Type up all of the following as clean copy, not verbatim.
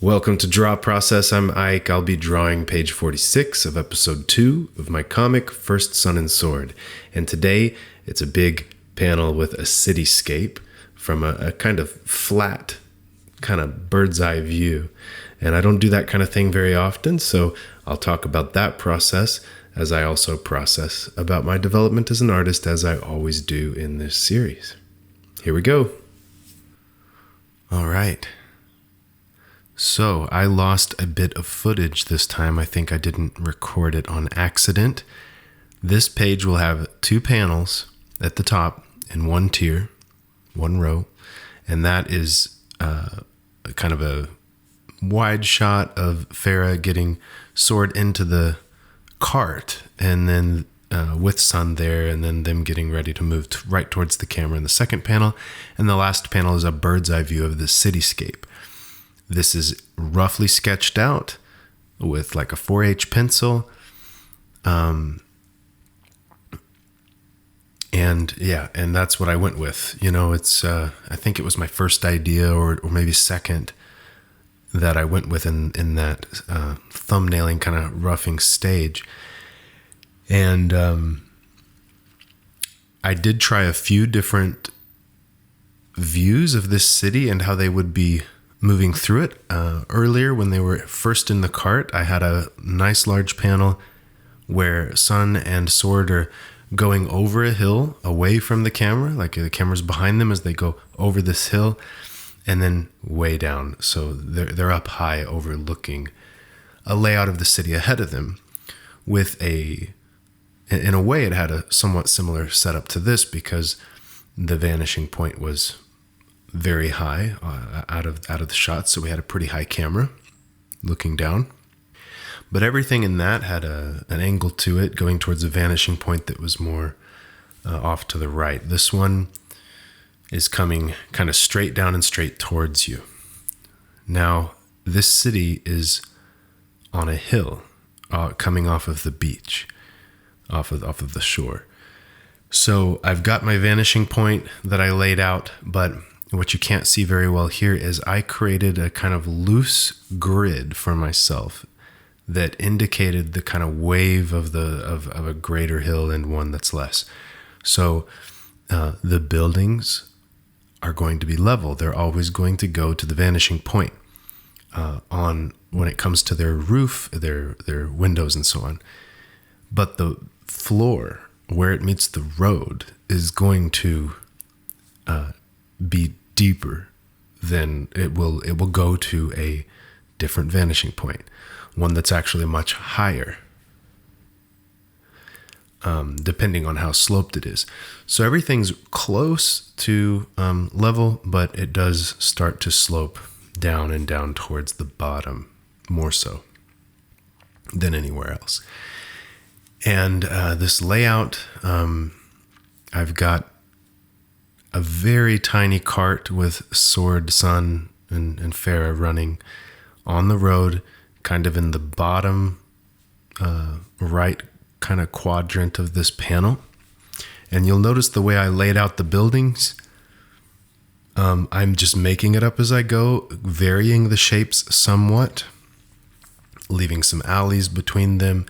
Welcome to Draw Process. I'm Ike. I'll be drawing page 46 of episode 2 of my comic, First Sun and Sword. And today, it's a big panel with a cityscape from a kind of flat, kind of bird's eye view. And I don't do that kind of thing very often, so I'll talk about that process as I also process about my development as an artist, as I always do in this series. Here we go. All right. So I lost a bit of footage this time. I think I didn't record it on accident. This page will have 2 panels at the top in one tier, one row, and that is kind of a wide shot of Farah getting Sword into the cart, and then with Sun there, and then them getting ready to move right towards the camera in the second panel. And the last panel is a bird's eye view of the cityscape. This is roughly sketched out with like a 4H pencil. And that's what I went with. You know, it's, I think it was my first idea or maybe second that I went with in that thumbnailing kind of roughing stage. And I did try a few different views of this city and how they would be moving through it. Earlier, when they were first in the cart, I had a nice large panel where Sun and Sword are going over a hill away from the camera, like the camera's behind them as they go over this hill, and then way down. So they're up high overlooking a layout of the city ahead of them with in a way it had a somewhat similar setup to this because the vanishing point was very high out of the shot, so we had a pretty high camera looking down. But everything in that had an angle to it going towards a vanishing point that was more off to the right. This one is coming kind of straight down and straight towards you. Now, this city is on a hill coming off of the beach, off of the shore. So I've got my vanishing point that I laid out, but what you can't see very well here is I created a kind of loose grid for myself that indicated the kind of wave of a greater hill and one that's less. So the buildings are going to be level. They're always going to go to the vanishing point on when it comes to their roof, their windows and so on. But the floor where it meets the road is going to be deeper. Then it will go to a different vanishing point, one that's actually much higher, depending on how sloped it is. So everything's close to level, but it does start to slope down and down towards the bottom, more so than anywhere else. And this layout, I've got a very tiny cart with Sword, Sun, and Farah running on the road, kind of in the bottom right kind of quadrant of this panel. And you'll notice the way I laid out the buildings, I'm just making it up as I go, varying the shapes somewhat, leaving some alleys between them,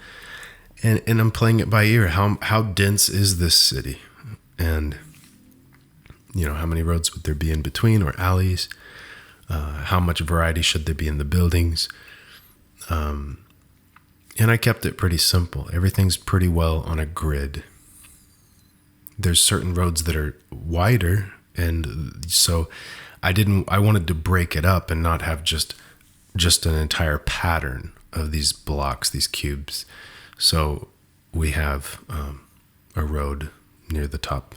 and I'm playing it by ear. How dense is this city? And you know, how many roads would there be in between or alleys? How much variety should there be in the buildings? And I kept it pretty simple. Everything's pretty well on a grid. There's certain roads that are wider, and so I wanted to break it up and not have just an entire pattern of these blocks, these cubes. So we have a road near the top,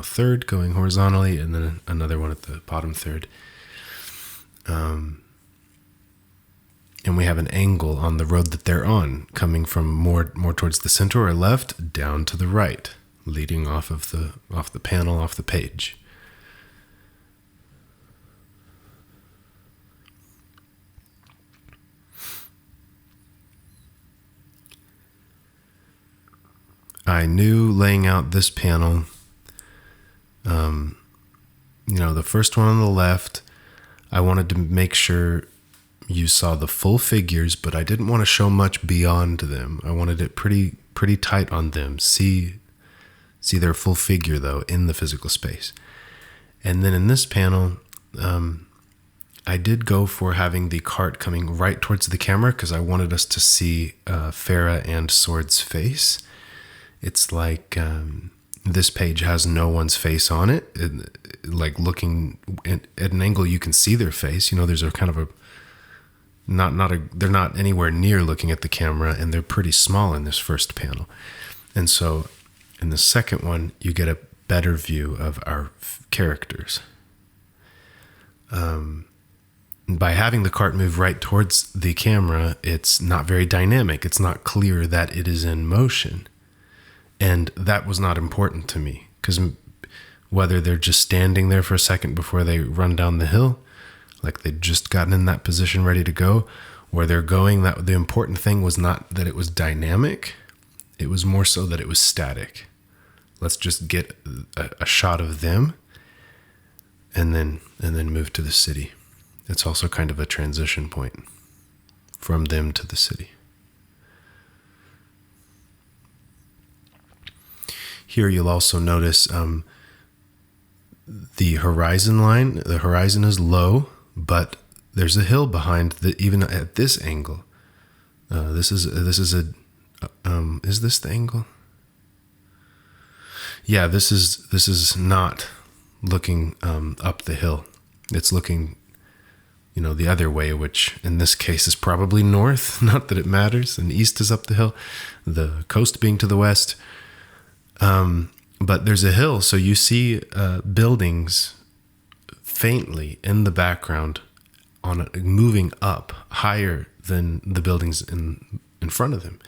third going horizontally, and then another one at the bottom third. And we have an angle on the road that they're on, coming from more towards the center or left down to the right, leading off the panel, off the page. I knew laying out this panel, the first one on the left, I wanted to make sure you saw the full figures, but I didn't want to show much beyond them. I wanted it pretty tight on them. See their full figure, though, in the physical space. And then in this panel, I did go for having the cart coming right towards the camera because I wanted us to see Farah and Sword's face. It's like this page has no one's face on it. Like looking at an angle, you can see their face. There's a kind of a they're not anywhere near looking at the camera, and they're pretty small in this first panel. And so in the second one, you get a better view of our characters. By having the cart move right towards the camera, it's not very dynamic. It's not clear that it is in motion. And that was not important to me, because whether they're just standing there for a second before they run down the hill, like they'd just gotten in that position ready to go, or they're going, that the important thing was not that it was dynamic. It was more so that it was static. Let's just get a shot of them and then move to the city. It's also kind of a transition point from them to the city. Here you'll also notice the horizon line. The horizon is low, but there's a hill behind even at this angle. Is this the angle? Yeah, this is not looking up the hill. It's looking, the other way, which in this case is probably north. Not that it matters. And east is up the hill, the coast being to the west. But there's a hill, so you see buildings faintly in the background moving up higher than the buildings in front of them.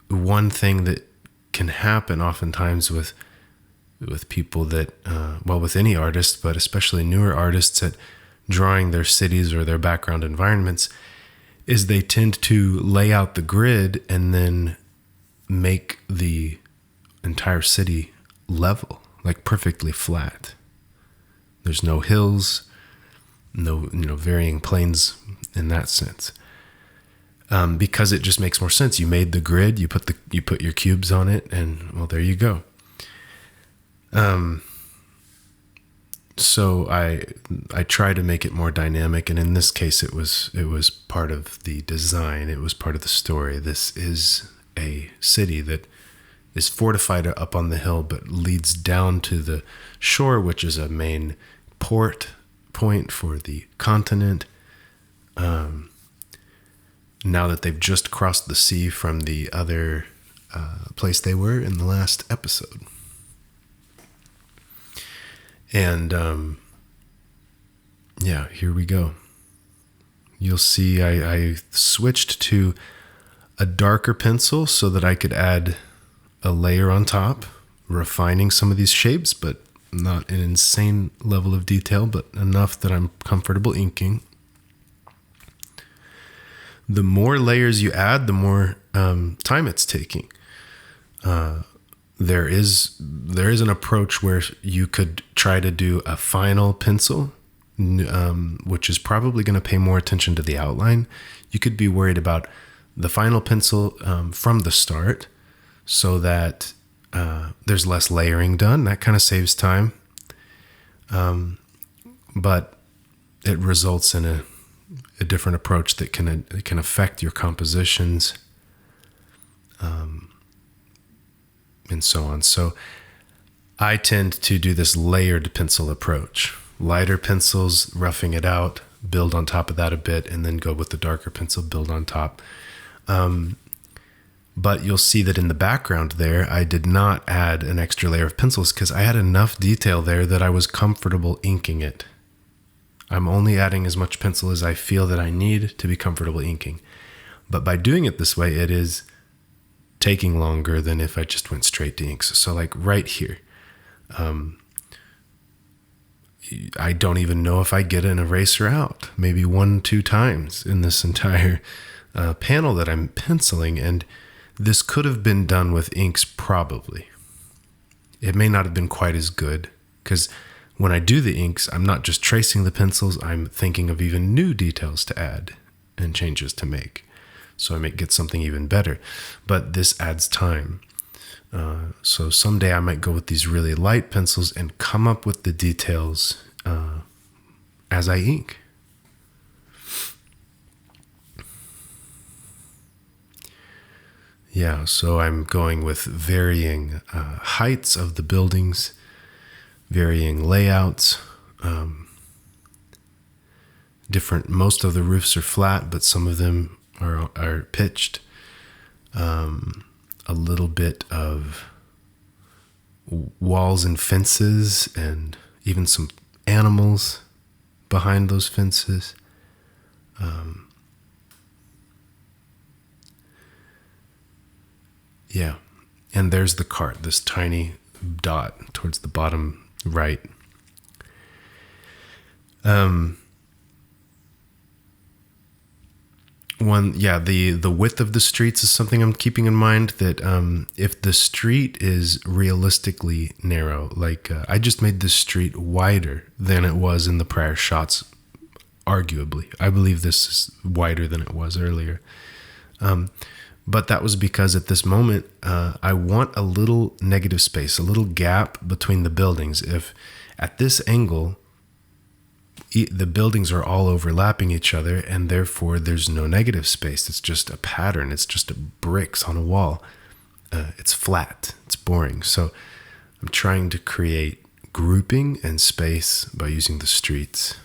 One thing that can happen oftentimes with people that, with any artist, but especially newer artists at drawing their cities or their background environments, is they tend to lay out the grid and then make the entire city level, like perfectly flat. There's no hills, no varying planes in that sense, because it just makes more sense. You made the grid, you put your cubes on it, and well, there you go. So I try to make it more dynamic, and in this case, it was part of the design. It was part of the story. This is a city that is fortified up on the hill, but leads down to the shore, which is a main port point for the continent. Now that they've just crossed the sea from the other place they were in the last episode. And here we go. You'll see I switched to a darker pencil so that I could add a layer on top, refining some of these shapes, but not an insane level of detail, but enough that I'm comfortable inking. The more layers you add, the more time it's taking. There is an approach where you could try to do a final pencil, which is probably going to pay more attention to the outline. You could be worried about the final pencil from the start, so that there's less layering done. That kind of saves time, but it results in a different approach that can affect your compositions, and so on. So I tend to do this layered pencil approach. Lighter pencils, roughing it out, build on top of that a bit, and then go with the darker pencil, build on top. But you'll see that in the background there, I did not add an extra layer of pencils because I had enough detail there that I was comfortable inking it. I'm only adding as much pencil as I feel that I need to be comfortable inking. But by doing it this way, it is taking longer than if I just went straight to inks. So like right here, I don't even know if I get an eraser out, maybe 1-2 times in this entire panel that I'm penciling. And this could have been done with inks probably. It may not have been quite as good because when I do the inks, I'm not just tracing the pencils, I'm thinking of even new details to add and changes to make. So I might get something even better. But this adds time. So someday I might go with these really light pencils and come up with the details as I ink. Yeah, so I'm going with varying heights of the buildings, varying layouts. Different. Most of the roofs are flat, but some of them are pitched. A little bit of walls and fences, and even some animals behind those fences. Yeah, and there's the cart, this tiny dot towards the bottom right. The width of the streets is something I'm keeping in mind, that if the street is realistically narrow, like I just made this street wider than it was in the prior shots, arguably. I believe this is wider than it was earlier. But that was because at this moment, I want a little negative space, a little gap between the buildings. If at this angle, the buildings are all overlapping each other, and therefore there's no negative space. It's just a pattern. It's just bricks on a wall. It's flat. It's boring. So I'm trying to create grouping and space by using the streets.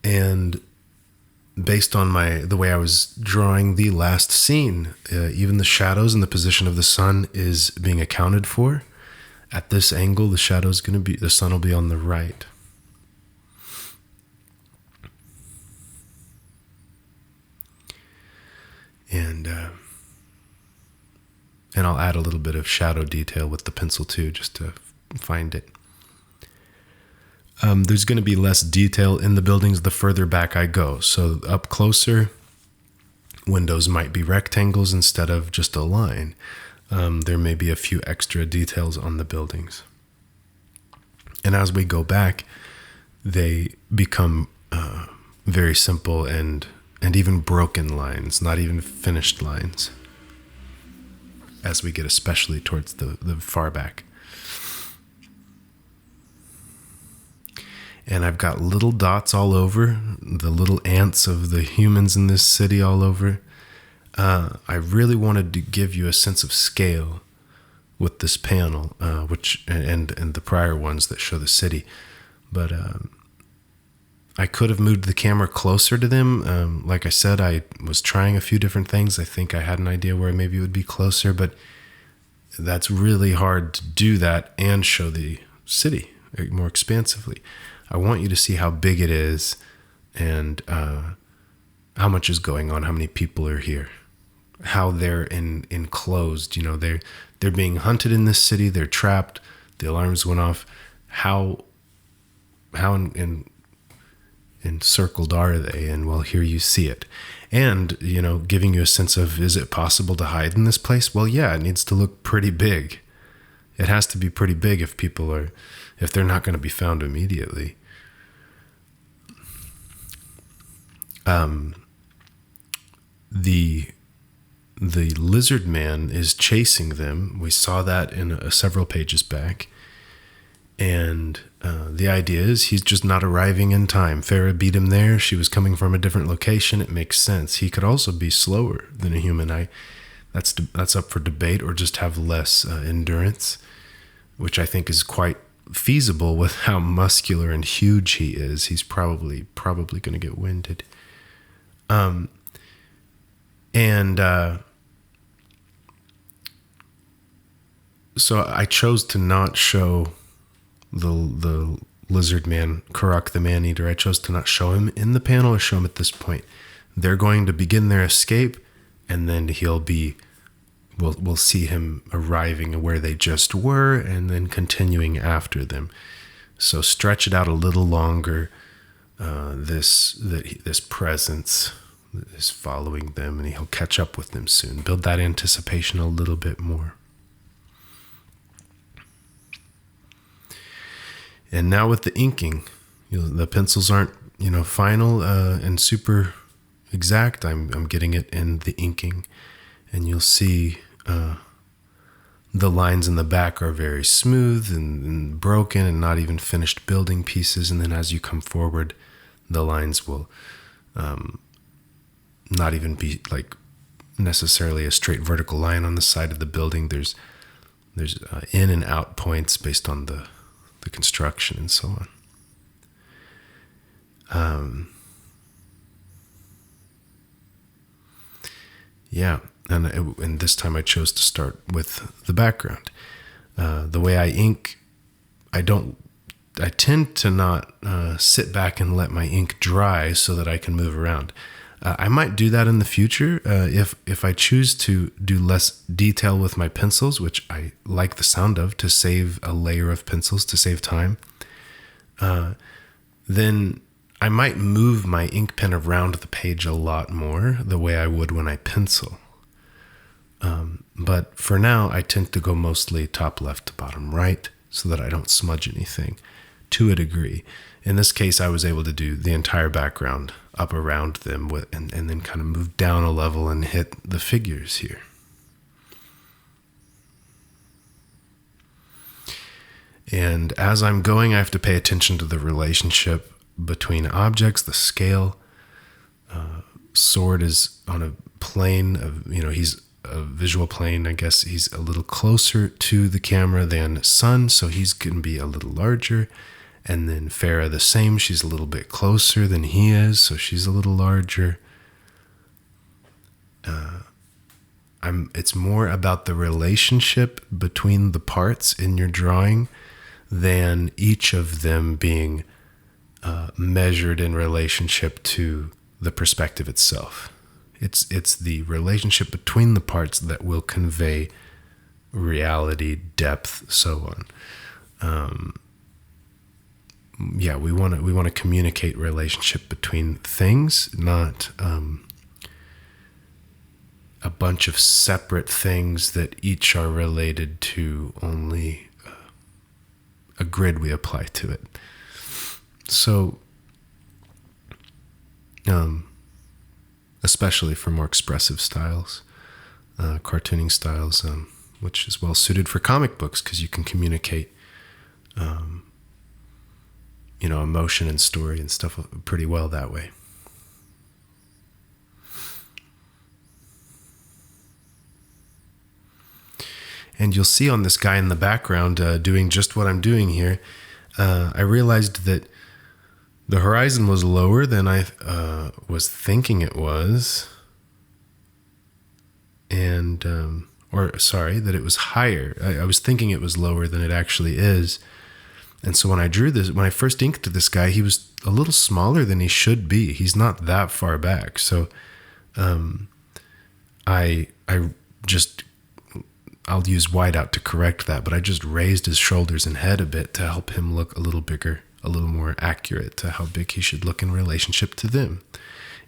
And based on the way I was drawing the last scene, even the shadows and the position of the sun is being accounted for. At this angle, the sun will be on the right. And I'll add a little bit of shadow detail with the pencil too, just to find it. There's going to be less detail in the buildings the further back I go. So up closer, windows might be rectangles instead of just a line. There may be a few extra details on the buildings. And as we go back, they become very simple and even broken lines, not even finished lines, as we get especially towards the far back. And I've got little dots all over, the little ants of the humans in this city all over. I really wanted to give you a sense of scale with this panel, and the prior ones that show the city. But I could have moved the camera closer to them. Like I said, I was trying a few different things. I think I had an idea where maybe it would be closer, but that's really hard to do that and show the city more expansively. I want you to see how big it is and how much is going on, how many people are here, how they're enclosed. You know, they're being hunted in this city. They're trapped. The alarms went off. How encircled are they? And well, here you see it. And, you know, giving you a sense of, is it possible to hide in this place? Well, yeah, it needs to look pretty big. It has to be pretty big if they're not going to be found immediately. The lizard man is chasing them. We saw that in several pages back. And the idea is he's just not arriving in time. Farah beat him there. She was coming from a different location. It makes sense. He could also be slower than a human. That's up for debate, or just have less endurance, which I think is quite feasible with how muscular and huge he is. He's probably going to get winded. So I chose to not show the lizard man, Karak the man-eater. I chose to not show him in the panel or show him at this point. They're going to begin their escape, and then we'll see him arriving where they just were and then continuing after them. So stretch it out a little longer. This presence is following them, and he'll catch up with them soon. Build that anticipation a little bit more. And now with the inking, the pencils aren't, final and super exact. I'm getting it in the inking, and you'll see the lines in the back are very smooth and broken and not even finished building pieces. And then as you come forward, the lines will not even be like necessarily a straight vertical line on the side of the building. There's in and out points based on the construction and so on. Yeah, and this time I chose to start with the background. The way I ink, I tend to not sit back and let my ink dry so that I can move around. I might do that in the future if I choose to do less detail with my pencils, which I like the sound of, to save a layer of pencils to save time. Then I might move my ink pen around the page a lot more the way I would when I pencil. But for now, I tend to go mostly top left to bottom right so that I don't smudge anything to a degree. In this case, I was able to do the entire background up around them and then kind of move down a level and hit the figures here. And as I'm going, I have to pay attention to the relationship between objects, the scale. Sword is on a plane of, he's a visual plane. I guess he's a little closer to the camera than Sun, so he's going to be a little larger. And then Farah the same. She's a little bit closer than he is, so she's a little larger. It's more about the relationship between the parts in your drawing than each of them being measured in relationship to the perspective itself. It's the relationship between the parts that will convey reality, depth, so on. We want to communicate relationship between things, not a bunch of separate things that each are related to only a grid we apply to it. So, especially for more expressive styles, cartooning styles, which is well suited for comic books because you can communicate, emotion and story and stuff pretty well that way. And you'll see on this guy in the background doing just what I'm doing here, I realized that the horizon was lower than I was thinking it was. And, that it was higher. I was thinking it was lower than it actually is. And so when I drew this, when I first inked this guy, he was a little smaller than he should be. He's not that far back. So I'll use whiteout to correct that, but I just raised his shoulders and head a bit to help him look a little bigger, a little more accurate to how big he should look in relationship to them.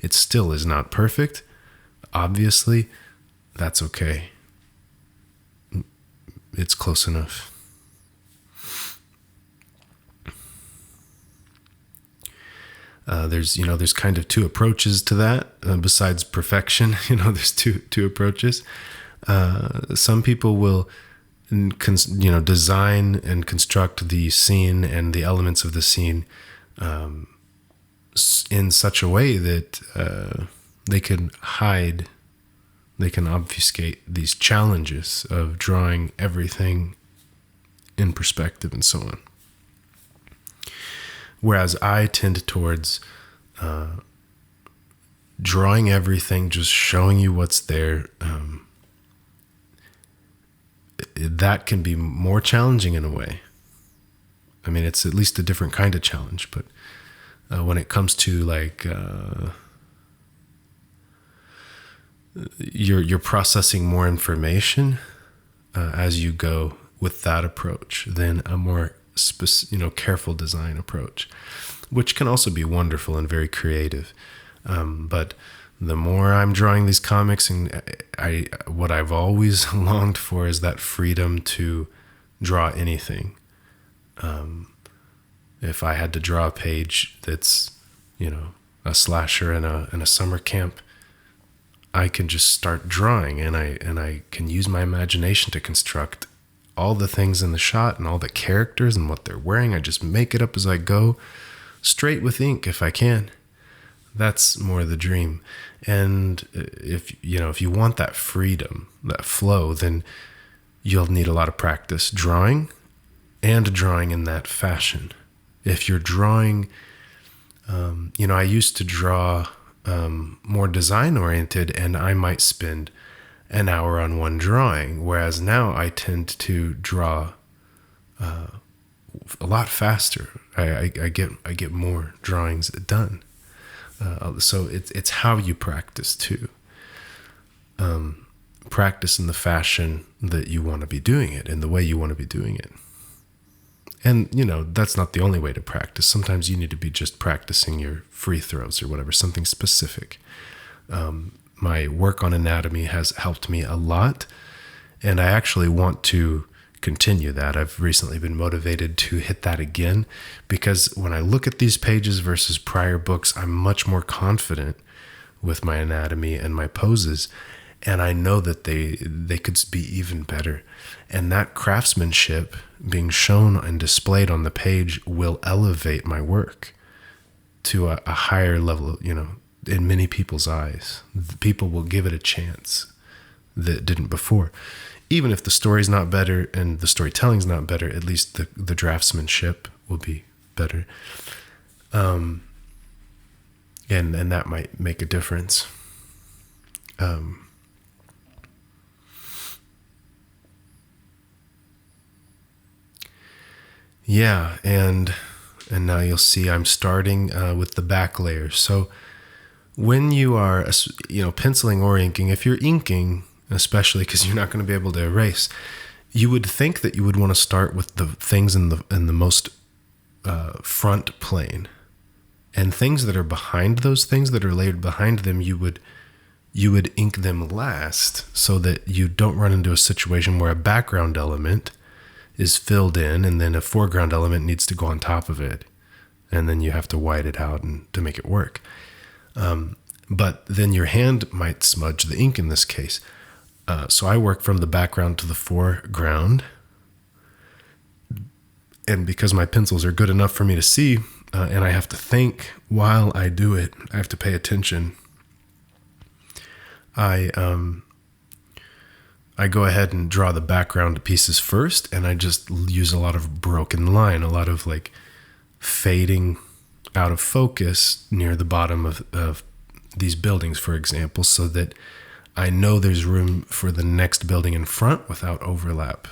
It still is not perfect. Obviously, that's okay. It's close enough. There's kind of two approaches to that. Besides perfection, there's two approaches. Some people will, design and construct the scene and the elements of the scene in such a way that they can obfuscate these challenges of drawing everything in perspective and so on. Whereas I tend towards drawing everything, just showing you what's there. That can be more challenging in a way. I mean, it's at least a different kind of challenge. But when it comes to you're processing more information as you go with that approach than a more careful design approach, which can also be wonderful and very creative. But the more I'm drawing these comics, and what I've always longed for is that freedom to draw anything. If I had to draw a page that's, a slasher in a summer camp, I can just start drawing, and I can use my imagination to construct all the things in the shot and all the characters and what they're wearing. I just make it up as I go, straight with ink if I can. That's more the dream. And if you want that freedom, that flow, then you'll need a lot of practice drawing, and drawing in that fashion. If you're drawing, I used to draw more design oriented, and I might spend an hour on one drawing, whereas now I tend to draw a lot faster. I get more drawings done. So it's how you practice too. Practice in the fashion that you want to be doing it, in the way you want to be doing it. And, that's not the only way to practice. Sometimes you need to be just practicing your free throws or whatever, something specific. My work on anatomy has helped me a lot, and I actually want to continue that. I've recently been motivated to hit that again, because when I look at these pages versus prior books, I'm much more confident with my anatomy and my poses, and I know that they could be even better. And that craftsmanship being shown and displayed on the page will elevate my work to a higher level, in many people's eyes. People will give it a chance that didn't before. Even if the story's not better and the storytelling's not better, at least the draftsmanship will be better. And that might make a difference. Yeah, and now you'll see I'm starting with the back layer. So when you are, penciling or inking, if you're inking, especially because you're not going to be able to erase, you would think that you would want to start with the things in the most front plane, and things that are behind those things that are layered behind them, you would ink them last, so that you don't run into a situation where a background element is filled in and then a foreground element needs to go on top of it, and then you have to white it out and to make it work. But then your hand might smudge the ink in this case. So I work from the background to the foreground, and because my pencils are good enough for me to see, and I have to think while I do it, I have to pay attention. I go ahead and draw the background pieces first, and I just use a lot of broken line, a lot of like fading out of focus near the bottom of these buildings, for example, so that I know there's room for the next building in front without overlap,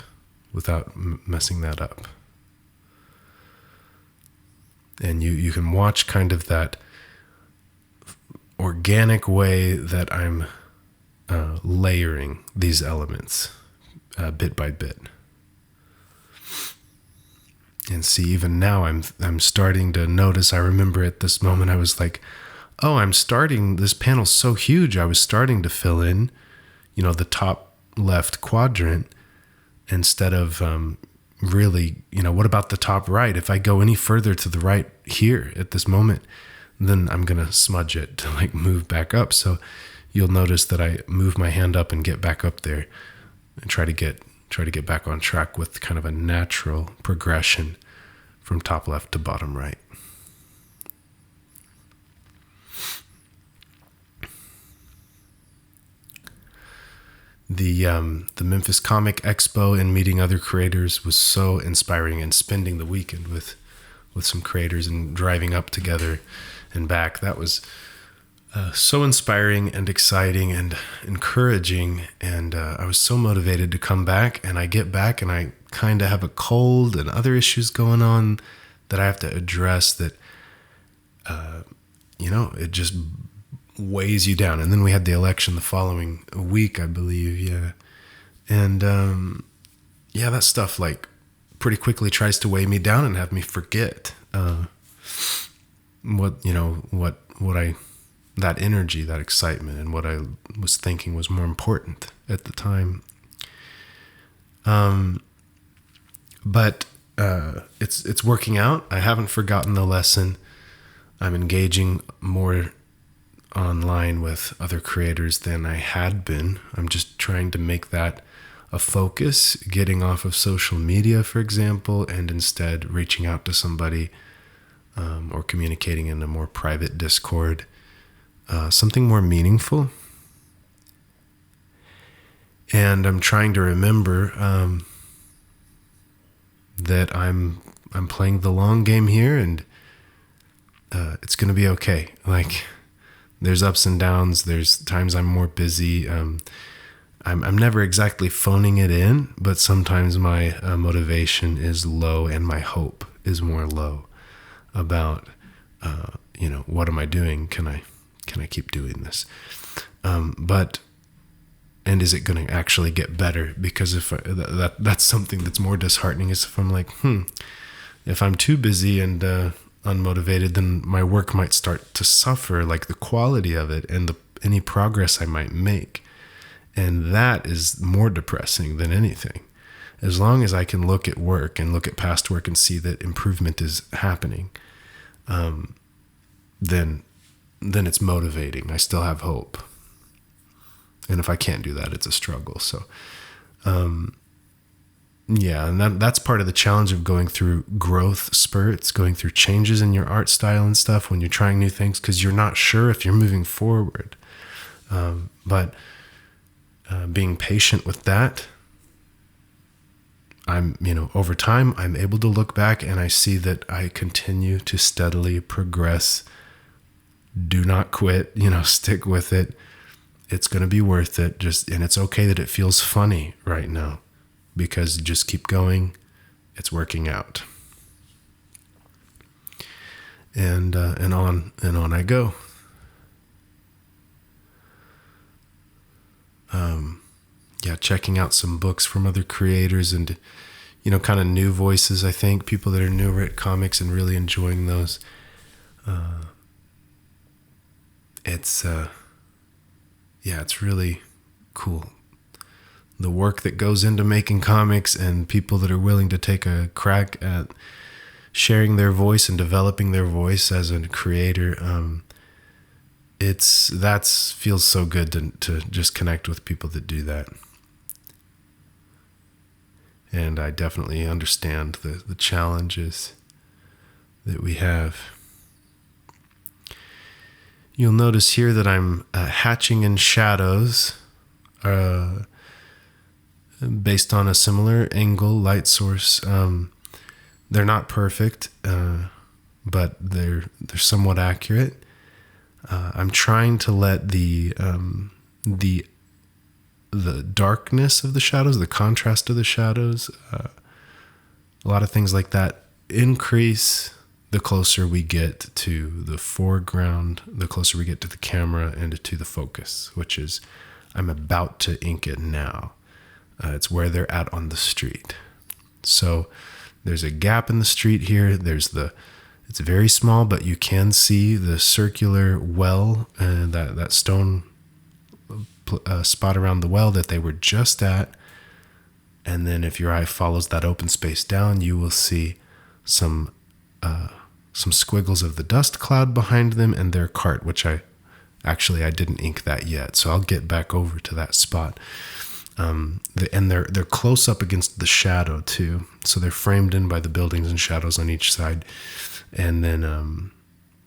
without messing that up. And you can watch kind of that organic way that I'm layering these elements bit by bit. And see, even now I'm starting to notice. I remember at this moment I was like, oh, this panel's so huge. I was starting to fill in, the top left quadrant instead of really, what about the top right? If I go any further to the right here at this moment, then I'm going to smudge it to like move back up. So you'll notice that I move my hand up and get back up there and try to get back on track with kind of a natural progression from top left to bottom right. The Memphis Comic Expo and meeting other creators was so inspiring, and spending the weekend with some creators and driving up together and back, that was so inspiring and exciting and encouraging. And I was so motivated to come back, and I get back and I kind of have a cold and other issues going on that I have to address that, it just weighs you down. And then we had the election the following week, I believe. Yeah. And, that stuff like pretty quickly tries to weigh me down and have me forget, that energy, that excitement, and what I was thinking was more important at the time. But it's working out. I haven't forgotten the lesson. I'm engaging more online with other creators than I had been. I'm just trying to make that a focus, getting off of social media, for example, and instead reaching out to somebody or communicating in a more private Discord, something more meaningful. And I'm trying to remember that I'm playing the long game here, and it's going to be okay. Like, there's ups and downs. There's times I'm more busy. I'm never exactly phoning it in, but sometimes my motivation is low and my hope is more low about, what am I doing? Can I keep doing this? And is it going to actually get better? Because if that's something that's more disheartening, is if I'm like, if I'm too busy and unmotivated, then my work might start to suffer, like the quality of it and any progress I might make. And that is more depressing than anything. As long as I can look at work and look at past work and see that improvement is happening, then it's motivating. I still have hope. And if I can't do that, it's a struggle. So, and that's part of the challenge of going through growth spurts, going through changes in your art style and stuff when you're trying new things, because you're not sure if you're moving forward. But being patient with that, over time, I'm able to look back and I see that I continue to steadily progress. Do not quit, stick with it. It's going to be worth it. And it's okay that it feels funny right now, because just keep going. It's working out. And on I go. Checking out some books from other creators and, kind of new voices, I think, people that are newer at comics and really enjoying those. It's really cool. The work that goes into making comics and people that are willing to take a crack at sharing their voice and developing their voice as a creator. That feels so good to just connect with people that do that. And I definitely understand the challenges that we have. You'll notice here that I'm hatching in shadows based on a similar angle, light source. They're not perfect, but they're somewhat accurate. I'm trying to let the darkness of the shadows, the contrast of the shadows, a lot of things like that increase the closer we get to the foreground, the closer we get to the camera and to the focus, which is, I'm about to ink it now. It's where they're at on the street. So there's a gap in the street here. It's very small, but you can see the circular well and that stone spot around the well that they were just at. And then if your eye follows that open space down, you will see some squiggles of the dust cloud behind them and their cart, which I didn't ink that yet. So I'll get back over to that spot. And they're close up against the shadow too. So they're framed in by the buildings and shadows on each side. And then,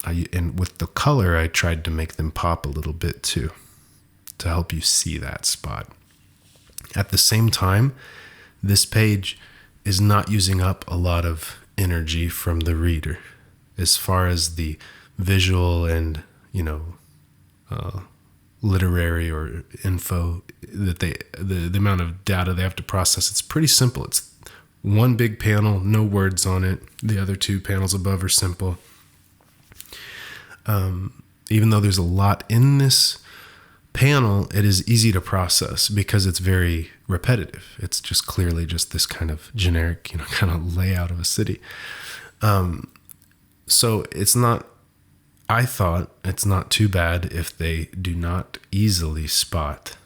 and with the color, I tried to make them pop a little bit too, to help you see that spot. At the same time, this page is not using up a lot of energy from the reader as far as the visual and, literary or info that the amount of data they have to process. It's pretty simple. It's one big panel, no words on it. The other two panels above are simple. Even though there's a lot in this panel, it is easy to process because it's very repetitive. It's just clearly just this kind of generic, kind of layout of a city. So I thought it's not too bad if they do not easily spot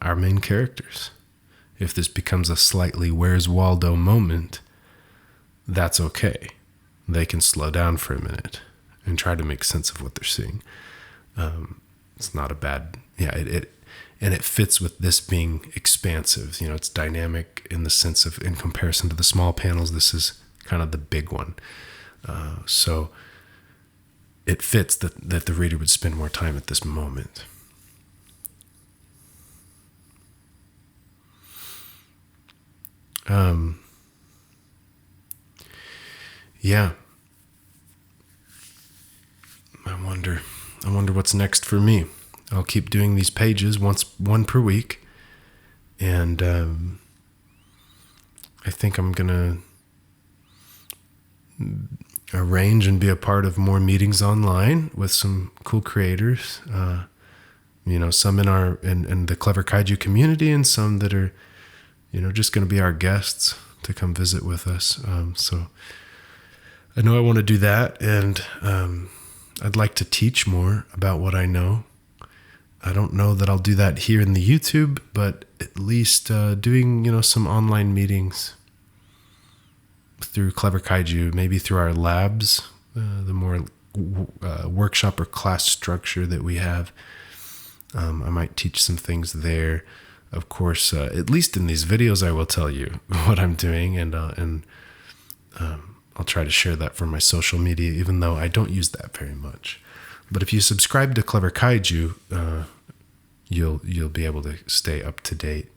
our main characters. If this becomes a slightly Where's Waldo moment, that's okay. They can slow down for a minute and try to make sense of what they're seeing. It's not a bad, and it fits with this being expansive. It's dynamic in the sense of, in comparison to the small panels, this is kind of the big one. So it fits that the reader would spend more time at this moment. Yeah. I wonder what's next for me. I'll keep doing these pages one per week. And I think I'm going to arrange and be a part of more meetings online with some cool creators. Some in the Clever Kaiju community, and some that are, just going to be our guests to come visit with us. So I know I want to do that, and I'd like to teach more about what I know. I don't know that I'll do that here in the YouTube, but at least doing, some online meetings through Clever Kaiju, maybe through our labs, the more workshop or class structure that we have. I might teach some things there. Of course, at least in these videos, I will tell you what I'm doing, and I'll try to share that for my social media, even though I don't use that very much. But if you subscribe to Clever Kaiju, you'll be able to stay up to date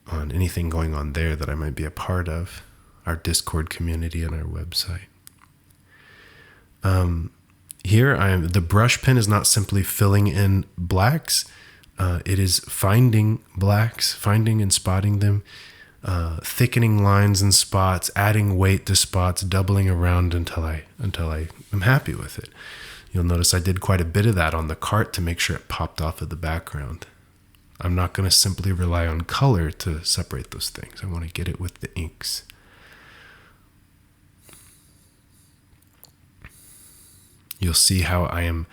on anything going on there that I might be a part of, our Discord community and our website. Here, the brush pen is not simply filling in blacks. It is finding blacks, finding and spotting them, thickening lines and spots, adding weight to spots, doubling around until I am happy with it. You'll notice I did quite a bit of that on the cart to make sure it popped off of the background. I'm not going to simply rely on color to separate those things. I want to get it with the inks. You'll see how I am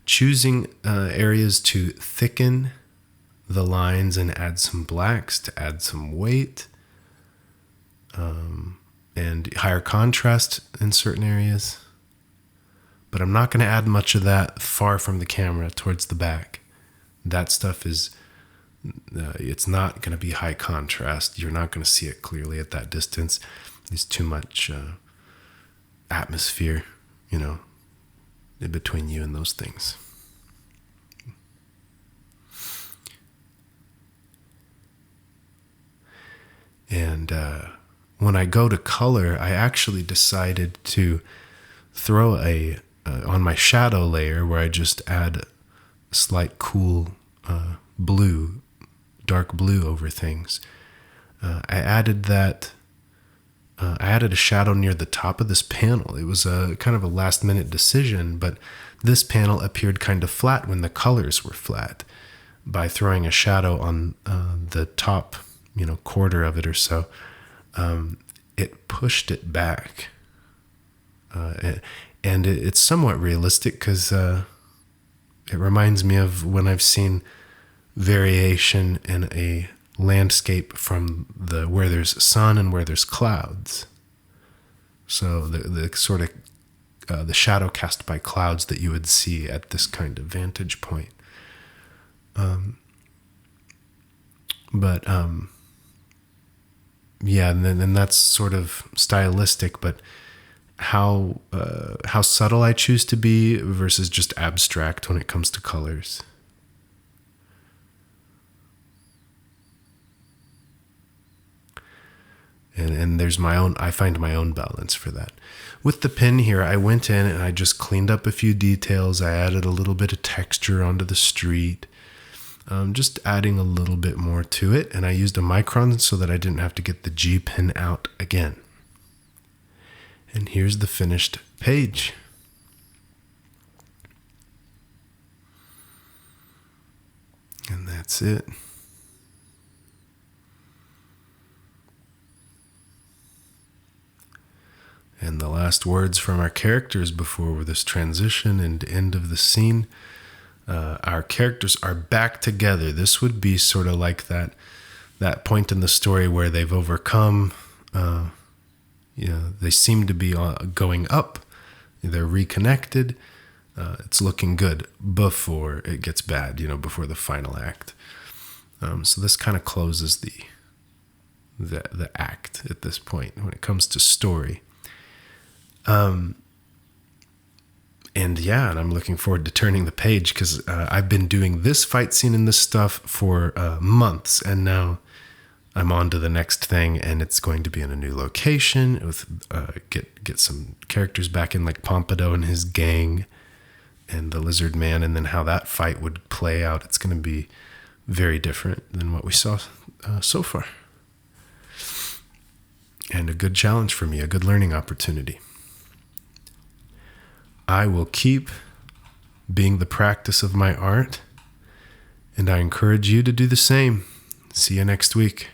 choosing areas to thicken the lines and add some blacks to add some weight, and higher contrast in certain areas. But I'm not going to add much of that far from the camera towards the back. That stuff is, it's not going to be high contrast. You're not going to see it clearly at that distance. There's too much atmosphere, in between you and those things. And when I go to color, I actually decided to throw on my shadow layer, where I just add a slight cool blue, dark blue over things. I added that. I added a shadow near the top of this panel. It was a kind of a last minute decision, but this panel appeared kind of flat when the colors were flat. By throwing a shadow on the top, quarter of it or so, it pushed it back. And it's somewhat realistic because it reminds me of when I've seen variation in a landscape from where there's sun and where there's clouds. So the sort of the shadow cast by clouds that you would see at this kind of vantage point. Yeah, and then that's sort of stylistic, but how subtle I choose to be versus just abstract when it comes to colors. And there's I find my own balance for that. With the pen here, I went in and I just cleaned up a few details. I added a little bit of texture onto the street, just adding a little bit more to it. And I used a micron so that I didn't have to get the G pen out again. And here's the finished page. And that's it. And the last words from our characters before this transition and end of the scene. Our characters are back together. This would be sort of like that point in the story where they've overcome They seem to be going up. They're reconnected. It's looking good before it gets bad, before the final act. So this kind of closes the act at this point when it comes to story. And I'm looking forward to turning the page, because I've been doing this fight scene and this stuff for months, and now I'm on to the next thing, and it's going to be in a new location with get some characters back in, like Pompadour and his gang and the Lizard Man, and then how that fight would play out. It's going to be very different than what we saw so far. And a good challenge for me, a good learning opportunity. I will keep being the practice of my art, and I encourage you to do the same. See you next week.